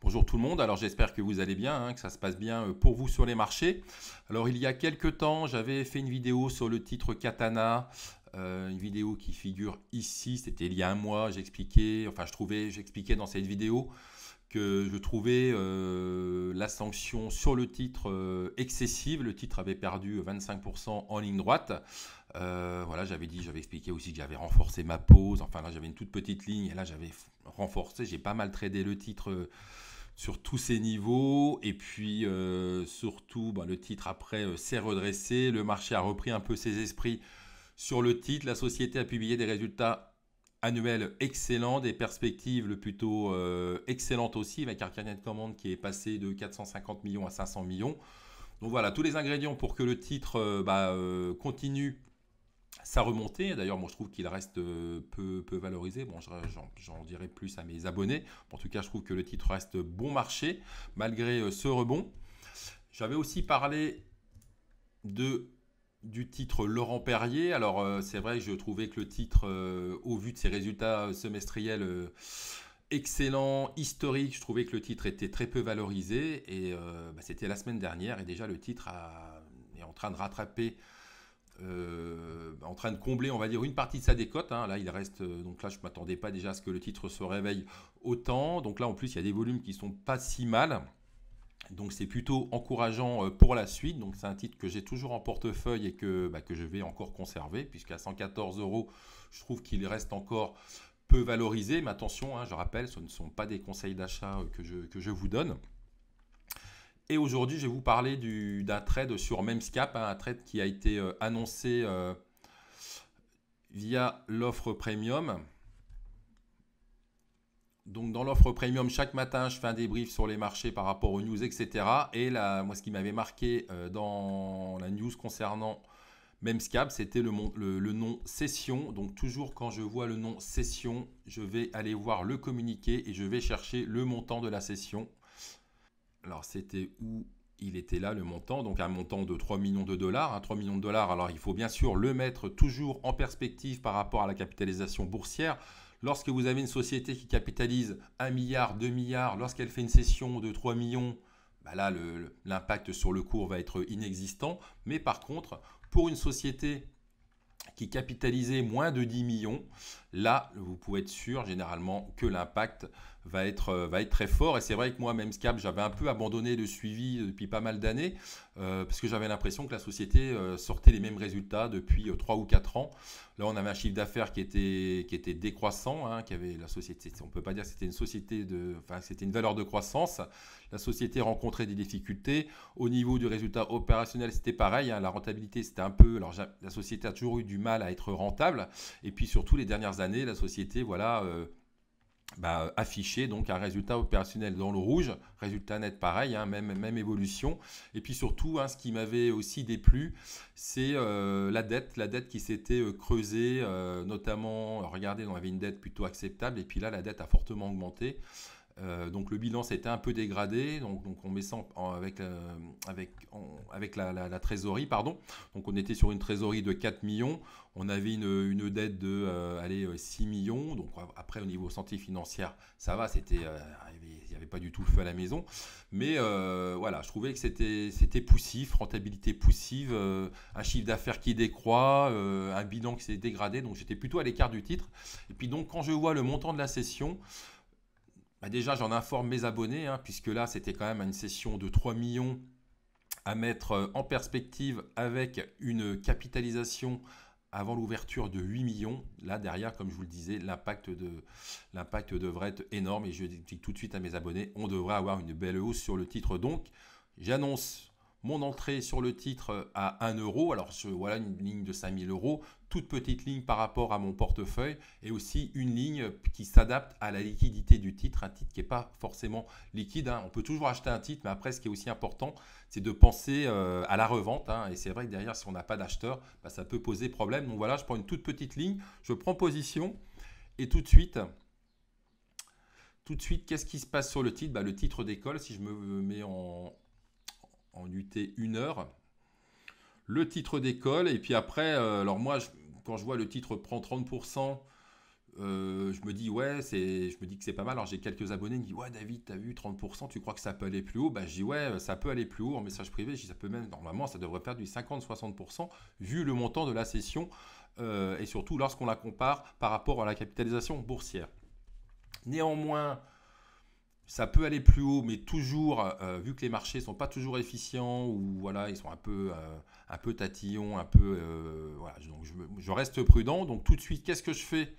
Bonjour tout le monde, alors j'espère que vous allez bien, que ça se passe bien pour vous sur les marchés. Alors il y a quelques temps, j'avais fait une vidéo sur le titre Katana, une vidéo qui figure ici, c'était il y a un mois, j'expliquais dans cette vidéo que je trouvais la sanction sur le titre excessive. Le titre avait perdu 25% en ligne droite. Voilà, j'avais expliqué aussi que j'avais renforcé ma pause. Enfin là, j'avais une toute petite ligne et là, j'avais renforcé. J'ai pas mal tradé le titre sur tous ces niveaux. Et puis surtout, le titre après s'est redressé. Le marché a repris un peu ses esprits sur le titre. La société a publié des résultats annuels excellents, des perspectives plutôt excellentes aussi, avec un carnet de commandes qui est passé de 450 millions à 500 millions. Donc voilà, tous les ingrédients pour que le titre continue sa remontée. D'ailleurs, moi je trouve qu'il reste peu valorisé. Bon, j'en dirai plus à mes abonnés. En tout cas, je trouve que le titre reste bon marché malgré ce rebond. J'avais aussi parlé du titre Laurent Perrier. Alors c'est vrai que je trouvais que le titre, au vu de ses résultats semestriels excellents, historiques, je trouvais que le titre était très peu valorisé. Et c'était la semaine dernière et déjà le titre est en train de rattraper en train de combler, on va dire, une partie de sa décote. Là, il reste. Donc là, je ne m'attendais pas déjà à ce que le titre se réveille autant. Donc là, en plus, il y a des volumes qui sont pas si mal. Donc c'est plutôt encourageant pour la suite. Donc c'est un titre que j'ai toujours en portefeuille et que je vais encore conserver, puisqu'à 114 euros, je trouve qu'il reste encore peu valorisé. Mais attention, je rappelle, ce ne sont pas des conseils d'achat que je vous donne. Et aujourd'hui, je vais vous parler d'un trade sur Memscap, un trade qui a été annoncé via l'offre premium. Donc dans l'offre premium, chaque matin, je fais un débrief sur les marchés par rapport aux news, etc. Et là, moi, ce qui m'avait marqué dans la news concernant Memscap, c'était le nom session. Donc toujours quand je vois le nom session, je vais aller voir le communiqué et je vais chercher le montant de la session. Alors c'était où il était là le montant, donc un montant de 3 millions de dollars. 3 millions de dollars, alors il faut bien sûr le mettre toujours en perspective par rapport à la capitalisation boursière. Lorsque vous avez une société qui capitalise 1 milliard, 2 milliards, lorsqu'elle fait une cession de 3 millions, là l'impact sur le cours va être inexistant. Mais par contre, pour une société qui capitalisait moins de 10 millions, là, vous pouvez être sûr généralement que l'impact va être très fort. Et c'est vrai que moi, Memscap, j'avais un peu abandonné le suivi depuis pas mal d'années parce que j'avais l'impression que la société sortait les mêmes résultats depuis 3 ou 4 ans. Là, on avait un chiffre d'affaires qui était décroissant, qui avait la société. On ne peut pas dire que c'était une société c'était une valeur de croissance. La société rencontrait des difficultés. Au niveau du résultat opérationnel, c'était pareil. La rentabilité, c'était un peu. Alors, la société a toujours eu du mal à être rentable. Et puis, surtout, les dernières années, la société, affichait donc un résultat opérationnel dans le rouge, résultat net pareil, même évolution. Et puis surtout, ce qui m'avait aussi déplu, c'est la dette qui s'était creusée, notamment, regardez, on avait une dette plutôt acceptable, et puis là, la dette a fortement augmenté. Donc le bilan s'était un peu dégradé, donc on met ça avec la trésorerie, pardon. Donc on était sur une trésorerie de 4 millions, on avait une dette de 6 millions, donc après au niveau santé financière, ça va, il n'y avait pas du tout le feu à la maison, mais voilà, je trouvais que c'était poussif, rentabilité poussive, un chiffre d'affaires qui décroît, un bilan qui s'est dégradé, donc j'étais plutôt à l'écart du titre. Et puis donc quand je vois le montant de la session, déjà, j'en informe mes abonnés, puisque là, c'était quand même une session de 3 millions à mettre en perspective avec une capitalisation avant l'ouverture de 8 millions. Là, derrière, comme je vous le disais, l'impact devrait être énorme. Et je dis tout de suite à mes abonnés, on devrait avoir une belle hausse sur le titre. Donc, j'annonce mon entrée sur le titre à 1 euro. Alors, voilà une ligne de 5 000 euros, toute petite ligne par rapport à mon portefeuille et aussi une ligne qui s'adapte à la liquidité du titre, un titre qui n'est pas forcément liquide. On peut toujours acheter un titre, mais après, ce qui est aussi important, c'est de penser à la revente. Et c'est vrai que derrière, si on n'a pas d'acheteur, ça peut poser problème. Donc voilà, je prends une toute petite ligne, je prends position et tout de suite, qu'est-ce qui se passe sur le titre? Le titre décolle, si je me mets en UT 1 heure. Le titre décolle et puis après, alors moi, quand je vois le titre prend 30%, Je me dis, ouais, je me dis que c'est pas mal. Alors j'ai quelques abonnés qui me disent, ouais, David, t'as vu 30%, tu crois que ça peut aller plus haut? Bah, je dis, ouais, ça peut aller plus haut en message privé. Je dis, ça peut même, normalement, ça devrait faire du 50-60% vu le montant de la session et surtout lorsqu'on la compare par rapport à la capitalisation boursière. Néanmoins, ça peut aller plus haut, mais toujours, vu que les marchés sont pas toujours efficients ou voilà, ils sont un peu tatillons, un peu, voilà, donc je reste prudent. Donc tout de suite, qu'est-ce que je fais?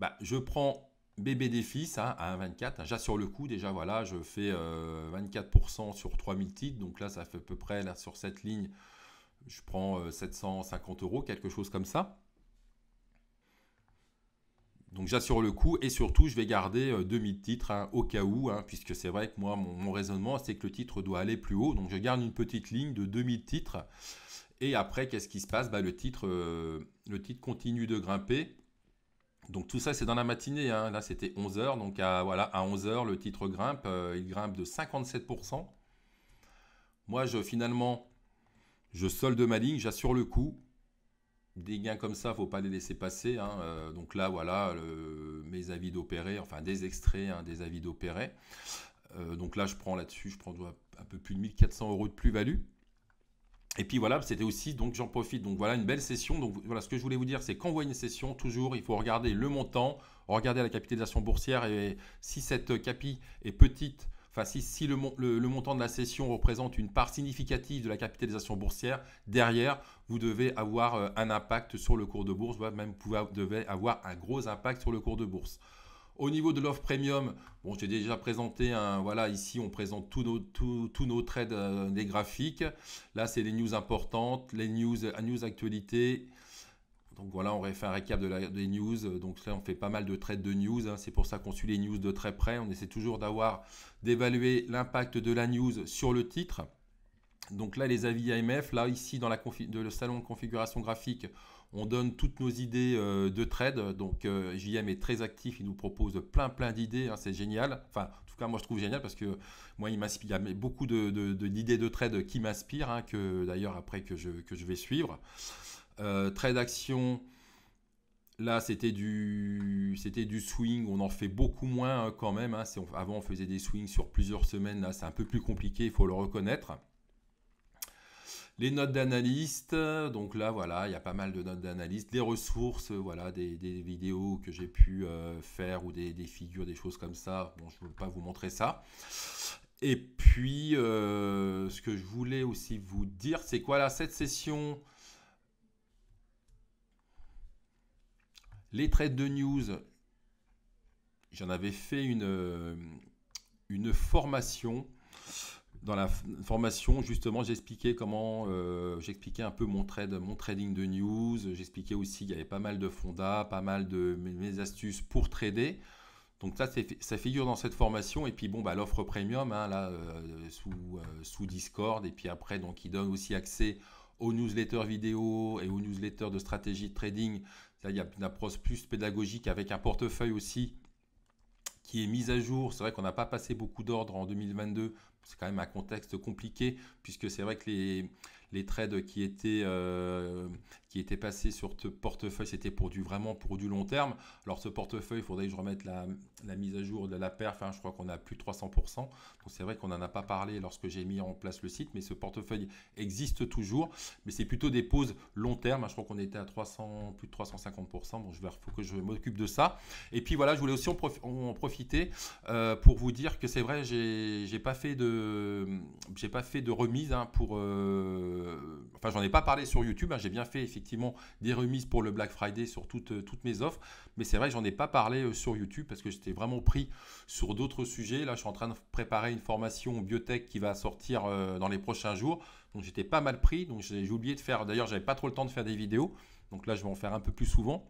Bah, je prends bébé des fils hein, à 1,24. J'assure le coup. Déjà, voilà, je fais 24% sur 3000 titres. Donc là, ça fait à peu près, là, sur cette ligne, je prends 750 euros, quelque chose comme ça. Donc j'assure le coup et surtout, je vais garder 2000 titres hein, au cas où, hein, puisque c'est vrai que moi, mon raisonnement, c'est que le titre doit aller plus haut. Donc je garde une petite ligne de 2000 titres. Et après, qu'est-ce qui se passe? Bah, le titre continue de grimper. Donc tout ça, c'est dans la matinée. Hein. Là, c'était 11 heures. Donc voilà, à 11 heures, le titre grimpe. Il grimpe de 57%. Moi, finalement, je solde ma ligne, j'assure le coup. Des gains comme ça, faut pas les laisser passer. Hein. Donc là, voilà, mes avis d'opérer, enfin des extraits hein, des avis d'opérer. Donc là, je prends là-dessus, je prends un peu plus de 1400 euros de plus-value. Et puis voilà, c'était aussi, donc j'en profite. Donc voilà, une belle session. Donc voilà, ce que je voulais vous dire, c'est quand vous voyez une session, toujours, il faut regarder le montant, regarder la capitalisation boursière. Et si cette capi est petite, enfin si le montant de la session représente une part significative de la capitalisation boursière, derrière, vous devez avoir un impact sur le cours de bourse, même vous devez avoir un gros impact sur le cours de bourse. Au niveau de l'offre premium, bon, j'ai déjà présenté, voilà, ici on présente tous nos trades des graphiques. Là, c'est les news importantes, les news actualités. Donc voilà, on fait un récap des news. Donc là, on fait pas mal de trades de news. Hein. C'est pour ça qu'on suit les news de très près. On essaie toujours d'évaluer l'impact de la news sur le titre. Donc là, les avis AMF, là, ici, dans le salon de configuration graphique, on donne toutes nos idées de trade. Donc JM est très actif, il nous propose plein d'idées, hein, c'est génial. Enfin, en tout cas, moi je trouve génial parce que moi, il y a beaucoup d'idées de trade qui m'inspirent, hein, que d'ailleurs après que je vais suivre. Trade action, là c'était du swing, on en fait beaucoup moins hein, quand même. Hein. Avant on faisait des swings sur plusieurs semaines, là c'est un peu plus compliqué, il faut le reconnaître. Les notes d'analyste, donc là voilà, il y a pas mal de notes d'analyste, des ressources, voilà, des vidéos que j'ai pu faire ou des figures, des choses comme ça. Bon, je ne veux pas vous montrer ça. Et puis, ce que je voulais aussi vous dire, c'est quoi là, cette session, les trades de news, j'en avais fait une formation. Dans la formation, justement, j'expliquais j'expliquais un peu mon trading de news. J'expliquais aussi qu'il y avait pas mal de fondas, pas mal de mes astuces pour trader. Donc ça figure dans cette formation. Et puis bon, bah, l'offre premium, hein, là, sous Discord. Et puis après, donc, il donne aussi accès aux newsletters vidéo et aux newsletters de stratégie de trading. Là, il y a une approche plus pédagogique avec un portefeuille aussi qui est mise à jour. C'est vrai qu'on n'a pas passé beaucoup d'ordres en 2022. C'est quand même un contexte compliqué puisque c'est vrai que les trades qui étaient passés sur ce portefeuille, c'était vraiment pour du long terme. Alors ce portefeuille, il faudrait que je remette la mise à jour de la perf. Hein, je crois qu'on a plus de 300%. Donc c'est vrai qu'on n'en a pas parlé lorsque j'ai mis en place le site, mais ce portefeuille existe toujours. Mais c'est plutôt des pauses long terme. Hein, je crois qu'on était à plus de 350%. Bon, faut que je m'occupe de ça. Et puis voilà, je voulais aussi en profiter pour vous dire que c'est vrai, j'ai pas fait de remise hein, enfin, j'en ai pas parlé sur YouTube. Hein, j'ai bien fait effectivement des remises pour le Black Friday sur toutes mes offres. Mais c'est vrai que j'en ai pas parlé sur YouTube parce que j'étais vraiment pris sur d'autres sujets. Là, je suis en train de préparer une formation biotech qui va sortir dans les prochains jours. Donc, j'étais pas mal pris. Donc, j'ai oublié de faire. D'ailleurs, j'avais pas trop le temps de faire des vidéos. Donc là, je vais en faire un peu plus souvent.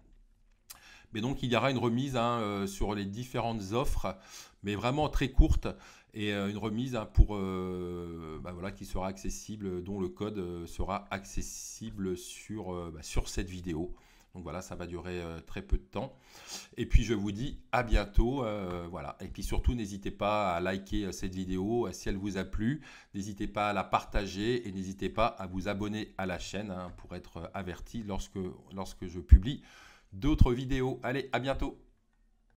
Mais donc, il y aura une remise hein, sur les différentes offres, mais vraiment très courte. Et une remise hein, voilà, qui sera accessible, dont le code sera accessible sur cette vidéo. Donc voilà, ça va durer très peu de temps. Et puis je vous dis à bientôt. Voilà. Et puis surtout, n'hésitez pas à liker cette vidéo si elle vous a plu. N'hésitez pas à la partager et n'hésitez pas à vous abonner à la chaîne hein, pour être averti lorsque je publie d'autres vidéos. Allez, à bientôt.